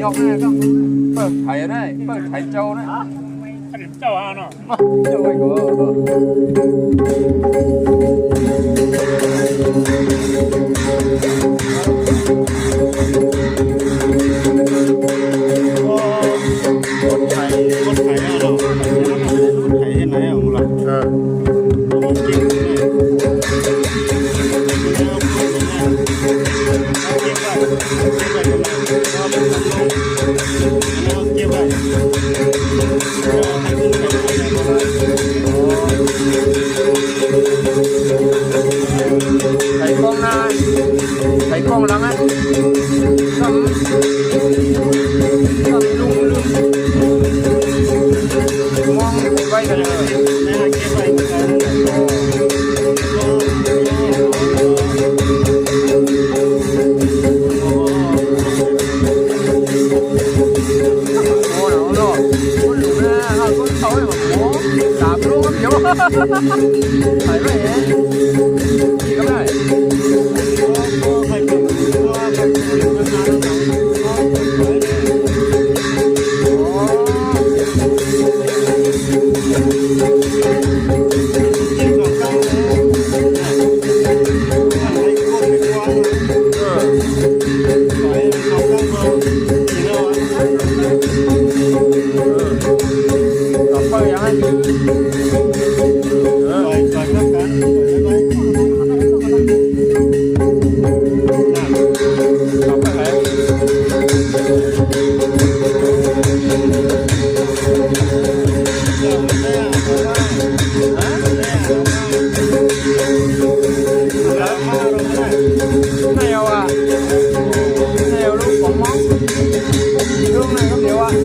ยกเลยก็เปิดไข่ได้เปิดไข่เจ้าได้เจ้าเนาะเจ้าไอ้คนไทยเนาะคนไทยที่ไหนของเราจริงไข่กล้องหน้าไข่กล้องหลังอ่ะทำลุงมองไว้กันเลยถ่ายไว้เองก็ได้ต่อไปยังไง